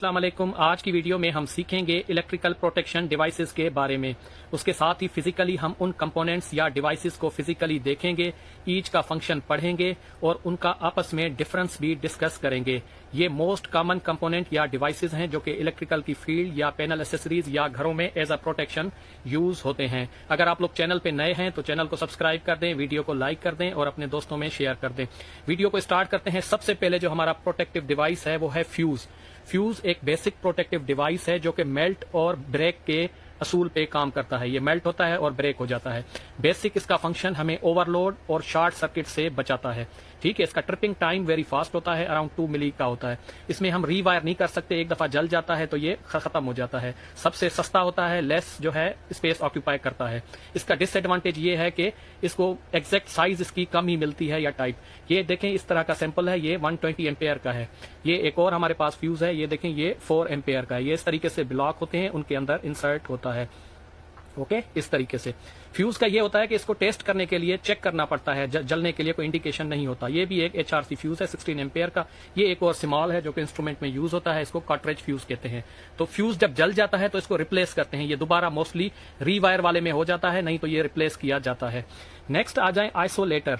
अस्सलाम वालेकुम। आज की वीडियो में हम सीखेंगे इलेक्ट्रिकल प्रोटेक्शन डिवाइसेस के बारे में। उसके साथ ही फिजिकली हम उन कंपोनेंट्स या डिवाइसेस को फिजिकली देखेंगे, ईच का फंक्शन पढ़ेंगे और उनका आपस में डिफरेंस भी डिस्कस करेंगे। ये मोस्ट कॉमन कंपोनेंट या डिवाइसेस हैं जो कि इलेक्ट्रिकल की फील्ड या पैनल एसेसरीज या घरों में एज अ प्रोटेक्शन यूज होते हैं। अगर आप लोग चैनल पे नए हैं तो चैनल को सब्सक्राइब कर दें, वीडियो को लाइक कर दें और अपने दोस्तों में शेयर कर दें। वीडियो को स्टार्ट करते हैं। सबसे पहले जो हमारा प्रोटेक्टिव डिवाइस है वो है फ्यूज। फ्यूज एक बेसिक प्रोटेक्टिव डिवाइस है जो कि मेल्ट और ब्रेक के असूल पे काम करता है। ये मेल्ट होता है और ब्रेक हो जाता है। बेसिक इसका फंक्शन हमें ओवरलोड और शॉर्ट सर्किट से बचाता है। ठीक है, इसका ट्रिपिंग टाइम वेरी फास्ट होता है, अराउंड 2 मिली का होता है। इसमें हम रीवायर नहीं कर सकते, एक दफा जल जाता है तो ये खत्म हो जाता है। सबसे सस्ता होता है, लेस जो है स्पेस ऑक्यूपाई करता है। इसका डिसएडवांटेज ये है कि इसको एग्जैक्ट साइज इसकी कम ही मिलती है या टाइप। ये देखें, इस तरह का सैंपल है, ये 120 एम्पेयर का है। ये एक और हमारे पास फ्यूज है, ये देखें ये 4 एम्पेयर का है। ये इस तरीके से ब्लॉक होते हैं, उनके अंदर इंसर्ट होता है। ओके, इस तरीके से फ्यूज का ये होता है कि इसको टेस्ट करने के लिए चेक करना पड़ता है, जलने के लिए कोई इंडिकेशन नहीं होता। ये भी एक HRC फ्यूज है 16 एम्पेयर का। ये एक और स्मॉल है जो कि इंस्ट्रूमेंट में यूज होता है, इसको कार्ट्रिज फ्यूज कहते हैं। तो फ्यूज जब जल जाता है तो इसको रिप्लेस करते हैं। ये दोबारा मोस्टली रीवायर वाले में हो जाता है, नहीं तो ये रिप्लेस किया जाता है। नेक्स्ट आ जाए आइसोलेटर।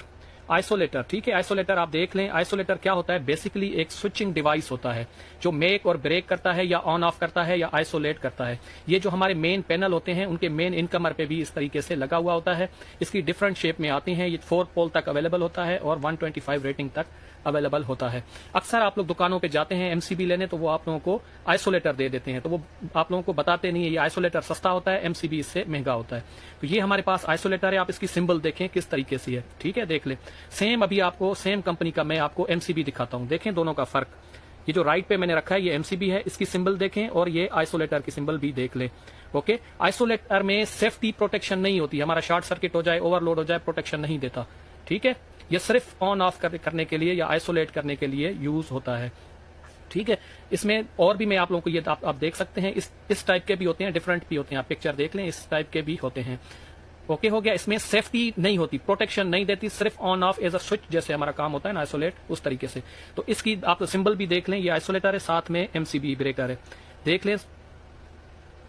आइसोलेटर, ठीक है, आइसोलेटर आप देख लें। आइसोलेटर क्या होता है? बेसिकली एक स्विचिंग डिवाइस होता है जो मेक और ब्रेक करता है या ऑन ऑफ करता है या आइसोलेट करता है। ये जो हमारे मेन पैनल होते हैं उनके मेन इनकमर पे भी इस तरीके से लगा हुआ होता है। इसकी डिफरेंट शेप में आती हैं। ये 4 पोल तक अवेलेबल होता है और 125 रेटिंग तक अवेलेबल होता है। अक्सर आप लोग दुकानों पे जाते हैं MCB लेने, तो वो आप लोगों को आइसोलेटर दे देते हैं, तो वो आप लोगों को बताते नहीं है ये आइसोलेटर सस्ता होता है, MCB इससे महंगा होता है। तो ये हमारे पास आइसोलेटर है। आप इसकी सिंबल देखें किस तरीके से है, ठीक है, देख ले। सेम अभी आपको सेम कंपनी का मैं आपको MCB दिखाता हूं, देखें दोनों का फर्क। ये जो राइट पे मैंने रखा है ये MCB है, इसकी सिंबल देखें, और ये आइसोलेटर की सिंबल भी देख ले। ओके, आइसोलेटर में सेफ्टी प्रोटेक्शन नहीं होती, हमारा शॉर्ट सर्किट हो जाए, ओवरलोड हो जाए, प्रोटेक्शन नहीं देता। ठीक है, ये सिर्फ ऑन ऑफ करने के लिए या आइसोलेट करने के लिए यूज होता है। ठीक है, इसमें और भी मैं आप लोगों को ये आप देख सकते हैं, इस टाइप के भी होते हैं, डिफरेंट भी होते हैं। आप पिक्चर देख लें, इस टाइप के भी होते हैं। ओके, हो गया। इसमें सेफ्टी नहीं होती, प्रोटेक्शन नहीं देती, सिर्फ on off as a switch जैसे हमारा काम होता है ना, आइसोलेट, उस तरीके से। तो इसकी आप सिंबल भी देख लें, ये आइसोलेटर है, साथ में MCB ब्रेकर है, देख लें।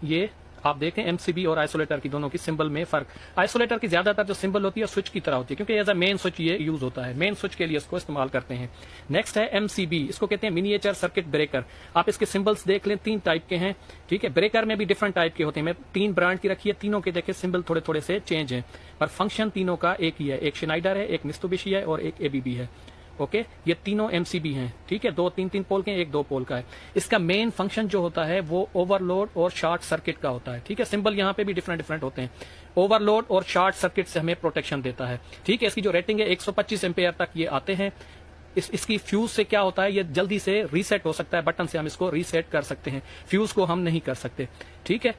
ये आप देखें MCB और आइसोलेटर की दोनों की सिंबल में फर्क। आइसोलेटर की ज्यादातर जो सिंबल होती है स्विच की तरह होती है, क्योंकि एज अ मेन स्विच ये यूज होता है, मेन स्विच के लिए इसको इस्तेमाल करते हैं। नेक्स्ट है MCB, इसको कहते हैं मिनिएचर सर्किट ब्रेकर। आप इसके सिंबल्स देख लें, 3 टाइप के हैं। ठीक है, ब्रेकर में भी डिफरेंट टाइप के होते हैं। मैं 3 ब्रांड की रखी है, तीनों के देखे सिंबल थोड़े थोड़े से चेंज है, पर फंक्शन तीनों का एक ही है। एक शिनाइडर है, एक मित्सुबिशी है और एक ABB है। ओके, ये तीनों MCB हैं। ठीक है, 2-3 पोल के हैं, एक 2 पोल का है। इसका मेन फंक्शन जो होता है वो ओवरलोड और शॉर्ट सर्किट का होता है। ठीक है, सिंबल यहाँ पे भी डिफरेंट होते हैं। ओवरलोड और शॉर्ट सर्किट से हमें प्रोटेक्शन देता है। ठीक है, इसकी जो रेटिंग है 125 एम्पेयर तक ये आते हैं। इसकी फ्यूज से क्या होता है, ये जल्दी से रीसेट हो सकता है, बटन से हम इसको रीसेट कर सकते हैं, फ्यूज को हम नहीं कर सकते। ठीक है,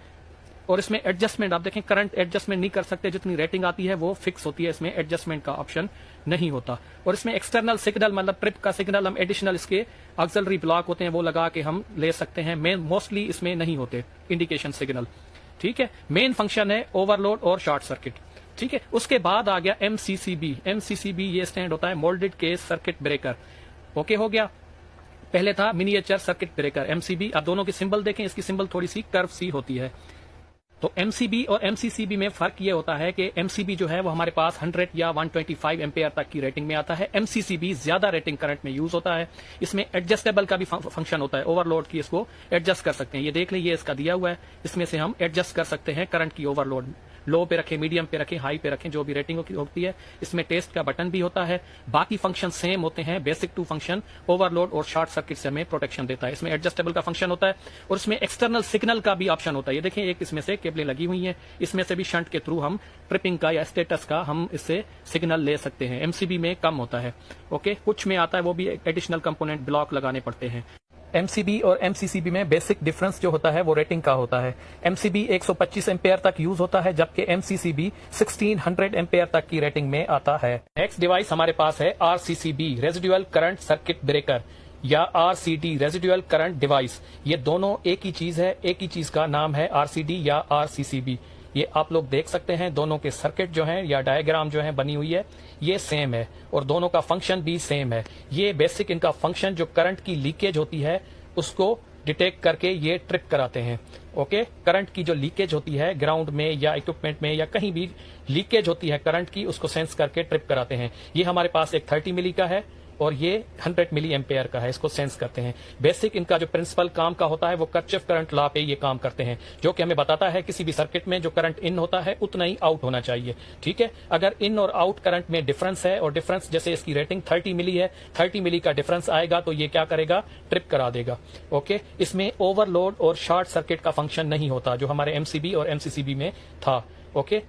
और इसमें एडजस्टमेंट आप देखें, करंट एडजस्टमेंट नहीं कर सकते, जितनी रेटिंग आती है वो फिक्स होती है, इसमें एडजस्टमेंट का ऑप्शन नहीं होता। और इसमें एक्सटर्नल सिग्नल, मतलब ट्रिप का सिग्नल, हम एडिशनल इसके ऑक्सिलरी ब्लॉक होते हैं वो लगा के हम ले सकते हैं। मेन मोस्टली इसमें नहीं होते इंडिकेशन सिग्नल। ठीक है, मेन फंक्शन है ओवरलोड और शॉर्ट सर्किट। ठीक है, उसके बाद आ गया MCCB। MCCB ये स्टैंड होता है moulded case circuit breaker. Okay, हो गया। पहले था मिनिएचर सर्किट ब्रेकर MCB। अब दोनों की सिंबल देखें, इसकी सिंबल थोड़ी सी कर्व सी होती है। तो MCB और MCCB में फर्क ये होता है कि MCB जो है वो हमारे पास 100 या 125 एम्पेयर तक की रेटिंग में आता है। MCCB ज्यादा रेटिंग करंट में यूज होता है। इसमें एडजस्टेबल का भी फंक्शन होता है, ओवरलोड की इसको एडजस्ट कर सकते हैं। ये देख लें, ये इसका दिया हुआ है, इसमें से हम एडजस्ट कर सकते हैं करंट की ओवरलोड, लो पे रखें, मीडियम पे रखें, हाई पे रखें, जो भी रेटिंग होती है। इसमें टेस्ट का बटन भी होता है। बाकी फंक्शन सेम होते हैं, बेसिक 2 फंक्शन, ओवरलोड और शॉर्ट सर्किट से हमें प्रोटेक्शन देता है। इसमें एडजस्टेबल का फंक्शन होता है और इसमें एक्सटर्नल सिग्नल का भी ऑप्शन होता है। ये देखें, एक इसमें से केबलें लगी हुई हैं, इसमें से भी शंट के थ्रू हम ट्रिपिंग का या स्टेटस का हम इससे सिग्नल ले सकते हैं। MCB में कम होता है। ओके, कुछ में आता है, वो भी एडिशनल कंपोनेंट ब्लॉक लगाने पड़ते हैं। MCB और MCCB में बेसिक डिफरेंस जो होता है वो रेटिंग का होता है। MCB 125 एम्पेयर तक यूज होता है, जबकि MCCB 1600 एम्पेयर तक की रेटिंग में आता है। नेक्स्ट डिवाइस हमारे पास है RCCB, residual current circuit breaker, या RCD, रेजिडुअल करंट डिवाइस। ये दोनों एक ही चीज है, एक ही चीज का नाम है RCD या RCCB। ये आप लोग देख सकते हैं, दोनों के सर्किट जो हैं या डायग्राम जो है बनी हुई है ये सेम है और दोनों का फंक्शन भी सेम है। ये बेसिक इनका फंक्शन जो करंट की लीकेज होती है उसको डिटेक्ट करके ये ट्रिप कराते हैं। ओके, करंट की जो लीकेज होती है ग्राउंड में या इक्विपमेंट में या कहीं भी लीकेज होती है करंट की, उसको सेंस करके ट्रिप कराते हैं। ये हमारे पास एक 30 मिली का है और ये 100 मिली एम्पेयर का है, इसको सेंस करते हैं। बेसिक इनका जो प्रिंसिपल काम का होता है वो किरचॉफ करंट लॉ पे ये काम करते हैं, जो कि हमें बताता है किसी भी सर्किट में जो करंट इन होता है उतना ही आउट होना चाहिए। ठीक है, अगर इन और आउट करंट में डिफरेंस है और डिफरेंस जैसे इसकी रेटिंग 30 मिली है, 30 मिली का डिफरेंस आएगा तो ये क्या करेगा, ट्रिप करा देगा। ओके, इसमें ओवरलोड और शॉर्ट सर्किट का फंक्शन नहीं होता जो हमारे एमसीबी और एमसीसीबी में था। ओके,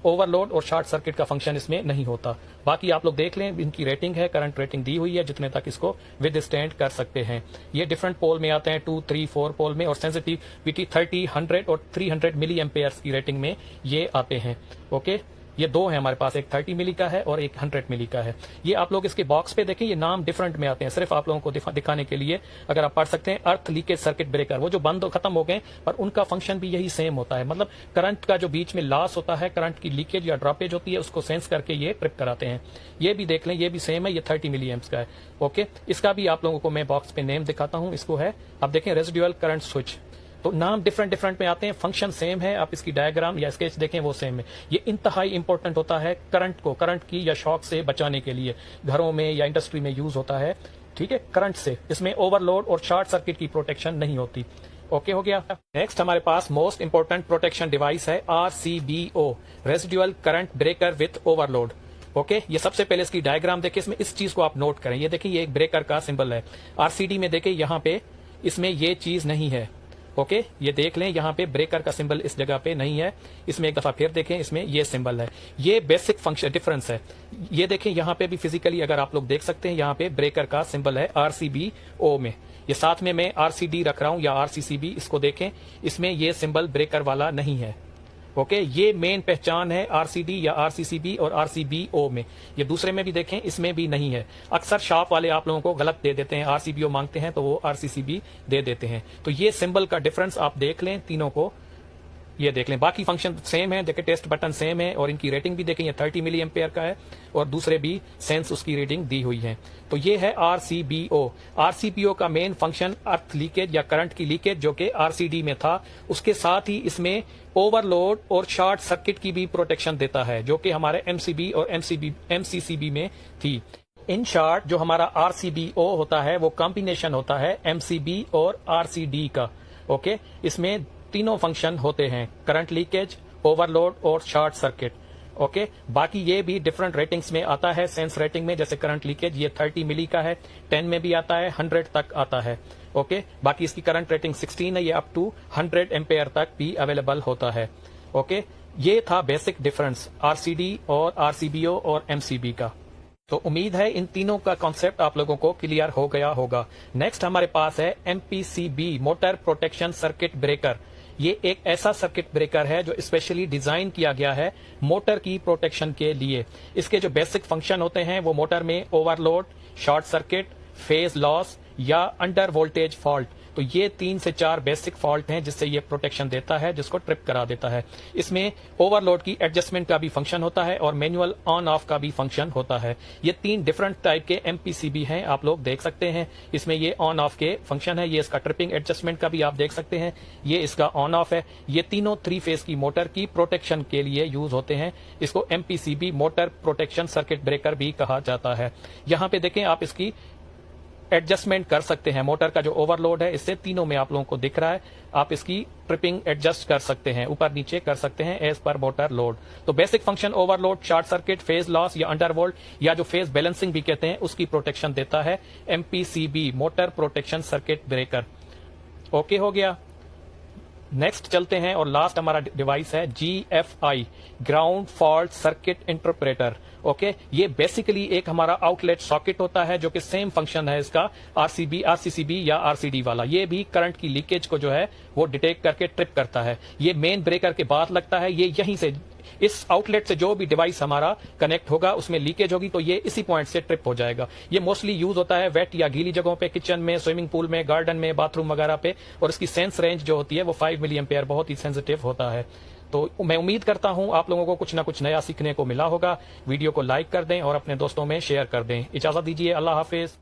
ओवरलोड और शॉर्ट सर्किट का फंक्शन इसमें नहीं होता। बाकी आप लोग देख लें, इनकी रेटिंग है, करंट रेटिंग दी हुई है जितने तक इसको विद स्टैंड कर सकते हैं। ये डिफरेंट पोल में आते हैं, 2, 3, 4 पोल में, और सेंसिटिविटी 30, 100 और 300 मिली एम्पेयर्स की रेटिंग में ये आते हैं। ओके, ये दो है हमारे पास, एक 30 मिली का है और एक 100 मिली का है। ये आप लोग इसके बॉक्स पे देखें, ये नाम डिफरेंट में आते हैं, सिर्फ आप लोगों को दिखाने के लिए। अगर आप पढ़ सकते हैं, अर्थ लीकेज सर्किट ब्रेकर, वो जो बंद खत्म हो गए पर उनका फंक्शन भी यही सेम होता है। मतलब करंट का जो बीच में लॉस होता है, करंट की लीकेज या ड्रॉपेज होती है, उसको सेंस करके ये ट्रिप कराते हैं। ये भी देख लें, ये भी सेम है, ये 30 मिली एम्प्स का है। ओके, इसका भी आप लोगों को मैं बॉक्स पे नेम दिखाता हूं। इसको है, आप देखें, रेजिडुअल करंट स्विच। तो नाम डिफरेंट में आते हैं, फंक्शन सेम है। आप इसकी डायग्राम या स्केच देखें, वो सेम है। ये इंतहाई इंपॉर्टेंट होता है करंट की या शॉक से बचाने के लिए, घरों में या इंडस्ट्री में यूज होता है। ठीक है, करंट से इसमें ओवरलोड और शॉर्ट सर्किट की प्रोटेक्शन नहीं होती। ओके हो गया। नेक्स्ट हमारे पास मोस्ट इंपॉर्टेंट प्रोटेक्शन डिवाइस है RCBO, residual current breaker with overload. Okay, ये सबसे पहले इसकी डायग्राम देखिए, इसमें इस चीज को आप नोट करें। ये देखिए, ये एक ब्रेकर का सिंबल है। RCD में देखिए, यहाँ पे इसमें ये चीज नहीं है। ओके, ये देख लें, यहाँ पे ब्रेकर का सिंबल इस जगह पे नहीं है। इसमें एक दफा फिर देखें, इसमें ये सिंबल है। ये बेसिक फंक्शन डिफरेंस है। ये देखें, यहाँ पे भी फिजिकली अगर आप लोग देख सकते हैं, यहाँ पे ब्रेकर का सिंबल है RCBO में। ये साथ में मैं RCD रख रहा हूं या RCCB, इसको देखें, इसमें ये सिंबल ब्रेकर वाला नहीं है। ओके, ये मेन पहचान है RCD या RCCB और RCBO में। ये दूसरे में भी देखें, इसमें भी नहीं है। अक्सर शॉप वाले आप लोगों को गलत दे देते हैं, RCBO मांगते हैं तो वो RCCB दे देते हैं। तो ये सिंबल का डिफरेंस आप देख लें तीनों को, ये देख लें। बाकी फंक्शन सेम है, देखिए टेस्ट बटन सेम है और इनकी रेटिंग भी देखें, ये 30 मिली एम्पेयर का है और दूसरे भी सेंस उसकी रीडिंग दी हुई है। तो ये है RCBO। RCBO का मेन फंक्शन अर्थ लीकेज या करंट की लीकेज जो कि RCD में था, उसके साथ ही इसमें ओवरलोड और शॉर्ट सर्किट की भी प्रोटेक्शन देता है, जो कि हमारे MCB और MCCB में थी। इन शॉर्ट, जो हमारा RCBO होता है वो कॉम्बिनेशन होता है MCB और RCD का। ओके, इसमें तीनों फंक्शन होते हैं, करंट लीकेज, ओवरलोड और शॉर्ट सर्किट। ओके, बाकी ये भी डिफरेंट रेटिंग्स में आता है। सेंस रेटिंग में जैसे करंट लीकेज ये 30 मिली का है, 10 में भी आता है, 100 तक आता है। ओके, बाकी इसकी करंट रेटिंग 16 है, ये अप टू 100 एम्पेयर तक भी अवेलेबल होता है। ओके, ये था बेसिक डिफरेंस RCD और RCBO और MCB का। तो उम्मीद है इन तीनों का कॉन्सेप्ट आप लोगों को क्लियर हो गया होगा। नेक्स्ट हमारे पास है MPCB, motor protection circuit breaker. ये एक ऐसा सर्किट ब्रेकर है जो स्पेशली डिजाइन किया गया है मोटर की प्रोटेक्शन के लिए। इसके जो बेसिक फंक्शन होते हैं वो मोटर में overload, short circuit, phase loss या अंडर वोल्टेज फॉल्ट, तो ये 3 से 4 बेसिक फॉल्ट हैं जिससे ये प्रोटेक्शन देता है, जिसको ट्रिप करा देता है। इसमें ओवरलोड की एडजस्टमेंट का भी फंक्शन होता है और मैनुअल ऑन ऑफ का भी फंक्शन होता है। ये 3 डिफरेंट टाइप के MPCB हैं, आप लोग देख सकते हैं। इसमें ये ऑन ऑफ के फंक्शन है, ये इसका ट्रिपिंग एडजस्टमेंट का भी आप देख सकते हैं, ये इसका ऑन ऑफ है। ये तीनों 3 फेज की मोटर की प्रोटेक्शन के लिए यूज होते हैं। इसको MPCB, motor protection circuit breaker भी कहा जाता है। यहाँ पे देखें, आप इसकी एडजस्टमेंट कर सकते हैं। मोटर का जो ओवरलोड है, इससे तीनों में आप लोगों को दिख रहा है, आप इसकी ट्रिपिंग एडजस्ट कर सकते हैं, ऊपर नीचे कर सकते हैं एज पर मोटर लोड। तो basic function overload, short circuit, phase loss या अंडरवोल्ट या जो फेज बैलेंसिंग भी कहते हैं, उसकी प्रोटेक्शन देता है MPCB, motor protection circuit breaker. Okay हो गया। नेक्स्ट चलते हैं और लास्ट हमारा डिवाइस है GFI, ground fault circuit interpreter. Okay, ये बेसिकली एक हमारा आउटलेट सॉकेट होता है जो कि सेम फंक्शन है इसका RCCB या RCD वाला। ये भी करंट की लीकेज को जो है वो डिटेक्ट करके ट्रिप करता है। ये मेन ब्रेकर के बाद लगता है, ये यहीं से इस आउटलेट से जो भी डिवाइस हमारा कनेक्ट होगा उसमें लीकेज होगी तो ये इसी पॉइंट से ट्रिप हो जाएगा। ये मोस्टली यूज होता है वेट या गीली जगहों पे, किचन में, स्विमिंग पूल में, गार्डन में, बाथरूम वगैरह पे, और इसकी सेंस रेंज जो होती है वो 5 मिली एम्पेयर, बहुत ही सेंसिटिव होता है। तो मैं उम्मीद करता हूं आप लोगों को कुछ ना कुछ नया सीखने को मिला होगा। वीडियो को लाइक कर दें और अपने दोस्तों में शेयर कर दें। इजाजत दीजिए, अल्लाह हाफिज।